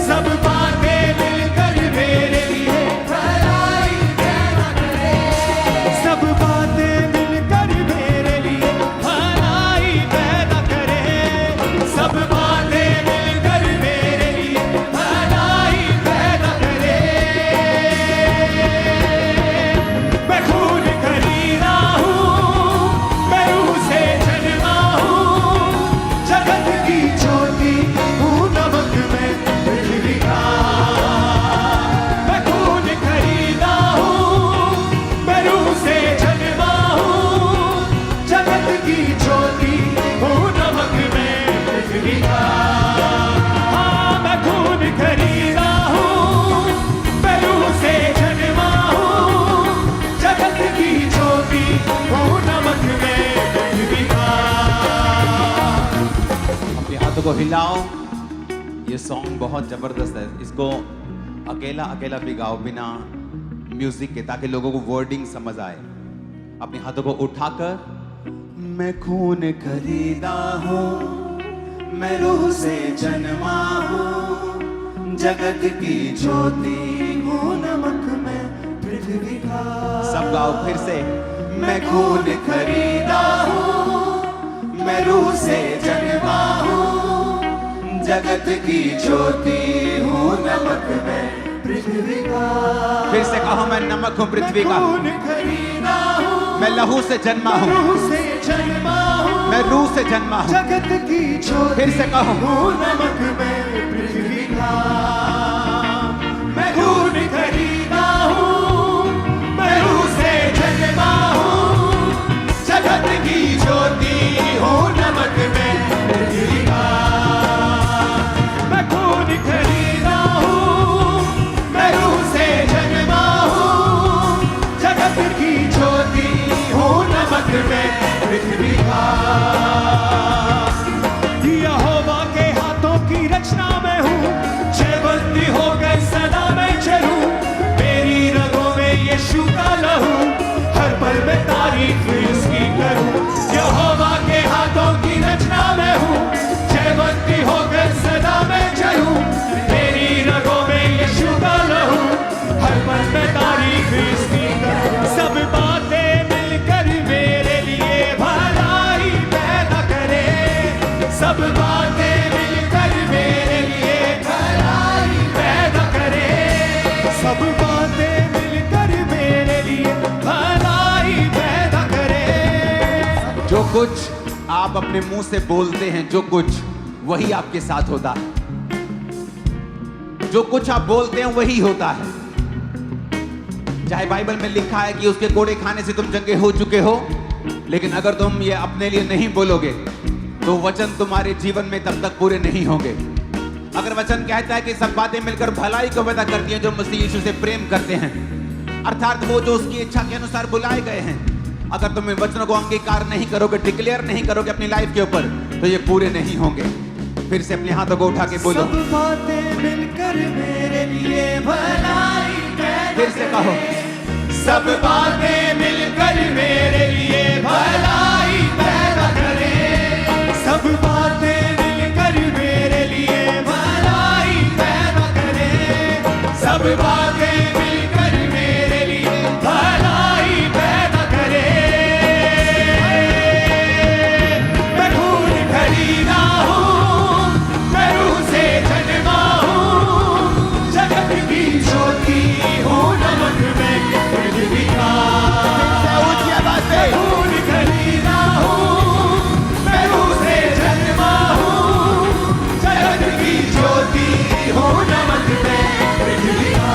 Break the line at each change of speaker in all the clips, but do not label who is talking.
सब बातें मिलकर मेरे लिए भलाई पैदा करे, सब बातें मिलकर मेरे लिए भलाई पैदा करे, सब बातें मिलकर मेरे लिए भलाई पैदा करे। मैं खून खरीदा हूँ, मैं रूह से जन्मा हूँ, जगत की ज्योति हूँ नमक में पृथ्वी का। मैं खून खरीदा हूँ, मैं रूह से जन्मा हूँ, जगत की ज्योति हूँ नमक में पृथ्वी का। हाँ, मैं खून खरीदा हूँ, मैं रूह से जन्मा हूँ, जगत की ज्योति हूँ नमक में पृथ्वी का।
अपने हाथों को हिलाओ। ये सॉन्ग बहुत जबरदस्त है, इसको अकेला अकेला भी गाओ बिना म्यूजिक के, ताकि लोगों को वर्डिंग समझ आए। अपने हाथों को उठाकर मैं खून खरीदा हूँ, मैं रूह से जन्मा हूँ, जगत की ज्योति हूँ नमक में पृथ्वी का। सब गाओ फिर से। मैं खून खरीदा हूँ, मैं रूह से जन्मा हूँ, जगत की ज्योति हूँ नमक में पृथ्वी का। फिर से कहो, मैं नमक हूँ पृथ्वी का,
खून खरीदा हूँ,
मैं लहू से जन्मा हूँ,
रूह से जन्मा हूँ,
मैं रूह से जन्मा हूँ।
जगत की ज्योति
फिर से कहो,
हूँ नमक में पृथ्वी का। मैं खून खरीदा हूँ, मैं रूह से जन्मा हूँ, जगत की ज्योति हूँ नमक में पृथ्वी का। मैं खून खरीदा हूँ, मैं रूह से जन्मा हूँ, जगत की ज्योति हूँ नमक में पृथ्वी का। यहोवा के हाथों की रचना में हूँ, जयवंती होकर सदा मैं चलूं, मेरी रगों में यीशु का लहू, हर पल में तारीफ उसकी करूं। यहोवा के हाथों की रचना में हूँ, जयवंती होकर सदा मैं चलूं, मेरी रगों में यीशु का लहू, हर पल में तारीफ उसकी करूं। सब बातें मिलकर मेरे लिए भलाई पैदा करे, सब बातें मिलकर मेरे लिए भलाई पैदा करे, सब बातें मिलकर मेरे लिए भलाई पैदा करे।
जो कुछ आप अपने मुंह से बोलते हैं, जो कुछ वही आपके साथ होता है। जो कुछ आप बोलते हैं वही होता है। चाहे बाइबल में लिखा है कि उसके कोड़े खाने से तुम चंगे हो चुके हो, लेकिन अगर तुम ये अपने लिए नहीं बोलोगे तो वचन तुम्हारे जीवन में तब तक पूरे नहीं होंगे। अगर वचन कहता है कि सब बातें मिलकर भलाई को पैदा करती हैं जो मसीह यीशु से प्रेम करते हैं, अर्थात वो जो उसकी इच्छा के अनुसार बुलाए गए हैं, अगर तुम इन वचनों को अंगीकार नहीं करोगे, डिक्लेयर नहीं करोगे अपनी लाइफ के ऊपर, तो ये पूरे नहीं होंगे। फिर से अपने हाथों को उठा के बोलो,
सब बातें मिलकर मेरे लिए भलाई पैदा
फिर से कहो,
सब बातें मिलकर मेरे लिए भलाई पैदा करे, सब बातें मिलकर मेरे लिए भलाई पैदा करे, सब बातें मिलकर मेरे लिए भलाई पैदा करे। मैं खून खरीदा हूँ, मैं रूह से जन्मा हूँ, जगत की ज्योति हूँ नमक में पृथ्वी का। मैं खून खरीदा हूँ, मैं रूह से जन्मा हूँ, जगत की ज्योति हूँ नमक में पृथ्वी का।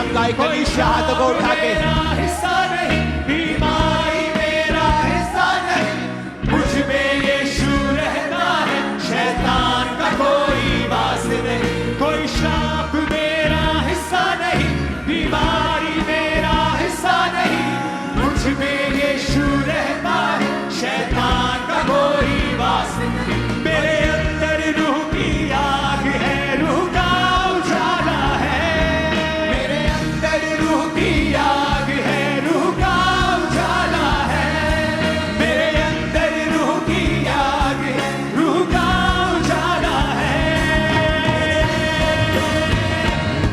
सबका एक कलीसिया हाथों को उठा के
मेरा हिस्सा नहीं, बीमारी मेरा हिस्सा नहीं, मुझ में यीशु रहता है, शैतान का कोई वास नहीं। कोई श्राप मेरा हिस्सा नहीं, बीमारी मेरा हिस्सा नहीं, मुझ में यीशु रहता है, शैतान का कोई वास नहीं। मेरे अंदर रूह की आग है, रूह का उजाला है, मेरे अंदर रूह की आग है, रूह का उजाला है, मेरे अंदर रूह की आग है, रूह का उजाला है।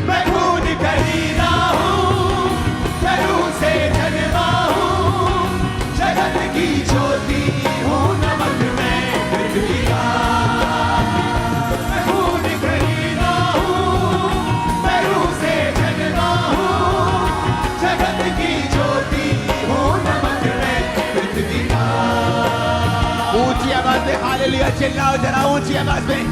मैं खून खरीदा हूँ, मैं रूह से जन्मा हूँ, जगत की ज्योति हूँ, नमक मैं पृथ्वी का। मैं खून खरीदा हूँ, मैं रूह से जन्मा हूँ, जगत की ज्योति हूँ, नमक मैं पृथ्वी का।
ऊंची आवाज में हालेलुया चिल्लाओ जरा, ऊंची आवाज में।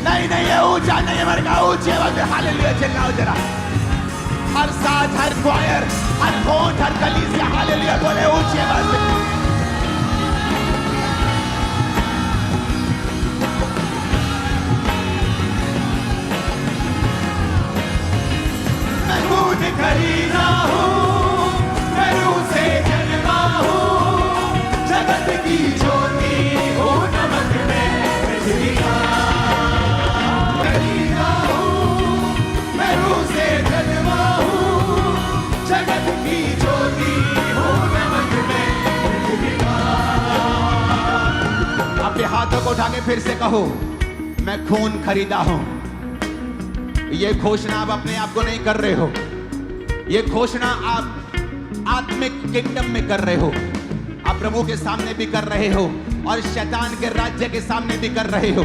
नहीं नहीं, ये ऊंचा नहीं है मर का, ऊंची आवाज में हालेलुया चिल्लाओ जरा। हर साथ, हर क्वायर, हर कोट, हर कलीसिया हालेलुया बोले ऊंची आवाज में।
मैं खून खरीदा हूँ, मैं रूह से जन्मा हूँ, जगत की ज्योति हूँ, नमक मैं पृथ्वी का। खरीदा हूँ, मैं रूह से जन्मा हूँ, जगत की ज्योति हूँ, नमक मैं पृथ्वी का।
अपने हाथों को उठा के फिर से कहो, मैं खून खरीदा हूं। ये घोषणा आप अपने आप को नहीं कर रहे हो, ये घोषणा आप आत्मिक किंगडम में कर रहे हो, आप प्रभु के सामने भी कर रहे हो और शैतान के राज्य के सामने भी कर रहे हो।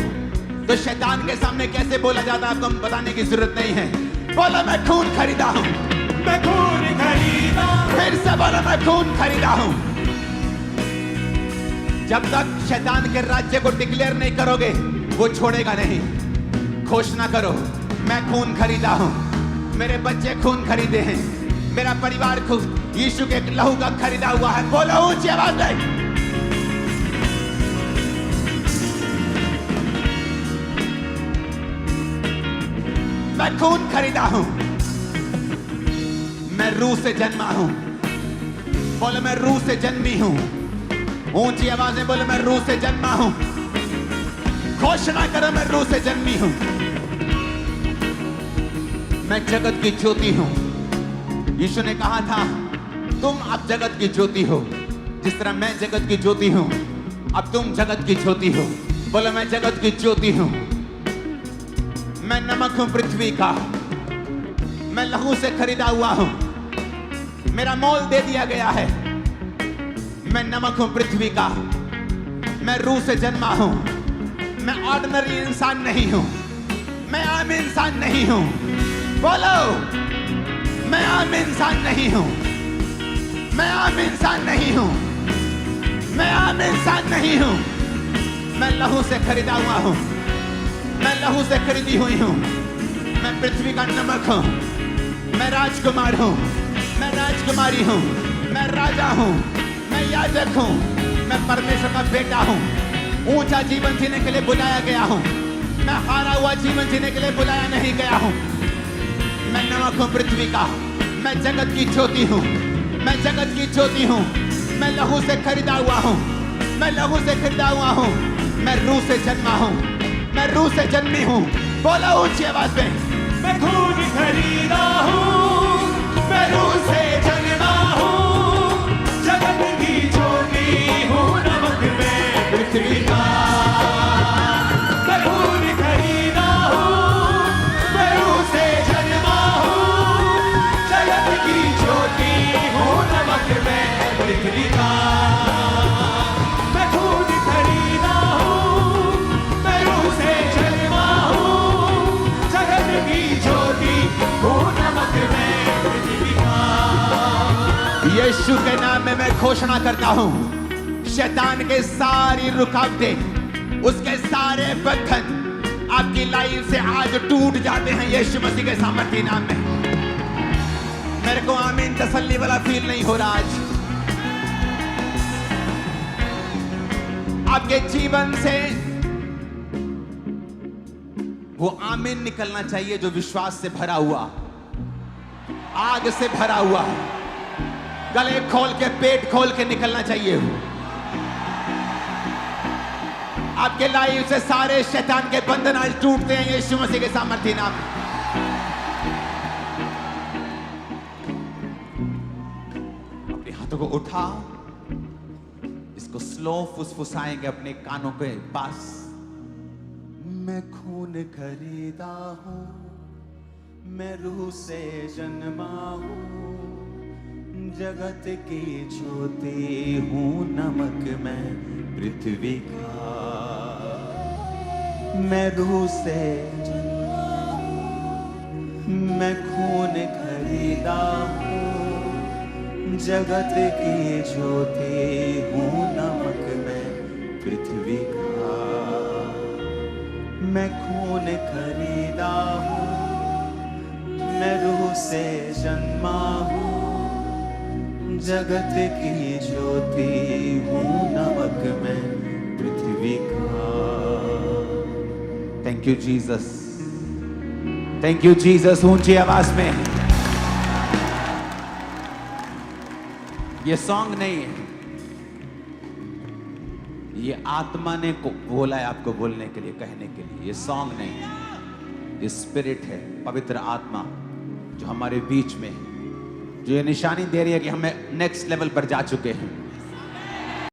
तो शैतान के सामने कैसे बोला जाता है आपको बताने की जरूरत नहीं है। बोलो मैं खून खरीदा हूं।
मैं खून खरीदा,
फिर से बोलो मैं खून खरीदा हूं। जब तक शैतान के राज्य को डिक्लेयर नहीं करोगे वो छोड़ेगा नहीं। घोषणा करो, मैं खून खरीदा हूं, मेरे बच्चे खून खरीदे हैं, मेरा परिवार यीशु के लहू का खरीदा हुआ है। बोलो ऊंची आवाज में। मैं खून खरीदा हूं, मैं रूह से जन्मा हूं। बोलो मैं रूह से जन्मी हूं। ऊंची आवाज में बोलो मैं रूह से जन्मा हूं। घोषणा करो मैं रूह से जन्मी हूं। मैं जगत की ज्योति हूं। यीशु ने कहा था तुम अब जगत की ज्योति हो, जिस तरह मैं जगत की ज्योति हूं अब तुम जगत की ज्योति हो। बोलो मैं जगत की ज्योति हूं। मैं नमक हूं पृथ्वी का, मैं लहू से खरीदा हुआ हूं, मेरा मोल दे दिया गया है। मैं नमक हूं पृथ्वी का, मैं रूह से जन्मा हूं। मैं ऑर्डिनरी इंसान नहीं हूं, मैं आम इंसान नहीं हूं। बोलो मैं आम इंसान नहीं हूं, मैं आम इंसान नहीं हूं, मैं आम इंसान नहीं हूं। मैं लहू से खरीदा हुआ हूं, मैं लहू से खरीदी हुई हूं। मैं पृथ्वी का नमक हूं, मैं राजकुमार हूं, मैं राजकुमारी हूं, मैं राजा हूं, मैं याजक हूं, मैं परमेश्वर का बेटा हूं। ऊंचा जीवन जीने के लिए बुलाया गया हूं, मैं हारा हुआ जीवन जीने के लिए बुलाया नहीं गया हूं। मैं नमक हूं पृथ्वी का, मैं जगत की ज्योति हूं, मैं जगत की ज्योति हूं। मैं लहू से खरीदा हुआ हूं, मैं लहू से खरीदा हुआ हूं। मैं रूह से जन्मा हूं, मैं रूह से जन्मी हूं। बोलो ऊंची आवाज में।
मैं खून खरीदा हूँ, मैं रूह से जन्मा हूँ, जगत की ज्योति हूँ, नमक मैं पृथ्वी का। मैं खून खरीदा हूँ, मैं रूह से जन्मा हूँ, जगत की ज्योति हूँ, नमक मैं पृथ्वी का। मैं खून खरीदा हूँ, मैं रूह से जन्मा हूँ, जगत की ज्योति हूँ, नमक मैं पृथ्वी का।
यीशु के नाम में मैं घोषणा करता हूं, शैतान के सारी रुकावटें, उसके सारे बंधन आपकी लाइफ से आज टूट जाते हैं यीशु मसीह के सामर्थी नाम में। मेरे को आमीन तसल्ली वाला फील नहीं हो रहा आज। आपके जीवन से वो आमीन निकलना चाहिए जो विश्वास से भरा हुआ, आग से भरा हुआ, गले खोल के पेट खोल के निकलना चाहिए। आपके लाइफ से सारे शैतान के बंधन आज टूटते हैं यीशु मसीह के सामर्थ्य नाम में। अपने हाथों को उठा, इसको स्लो फुसफुसाएंगे अपने कानों के पास। मैं खून खरीदा हूं, मैं रूह से जन्मा हूं, जगत की ज्योति हूं, नमक मैं पृथ्वी का। मैं रूह से जन्मा हूं, मैं खून खरीदा हूं, जगत की ज्योति हूं, नमक मैं पृथ्वी का। मैं खून खरीदा हूं, मैं रूह से जन्मा हूं, जगत की ज्योति हूं, नमक मैं पृथ्वी का। Thank you Jesus, thank you Jesus. ऊंची आवाज में ये सॉन्ग नहीं है, ये आत्मा ने को बोला है आपको बोलने के लिए, कहने के लिए। ये सॉन्ग नहीं है, ये स्पिरिट है, पवित्र आत्मा जो हमारे बीच में है, जो ये निशानी दे रही है कि हमें नेक्स्ट लेवल पर जा चुके हैं।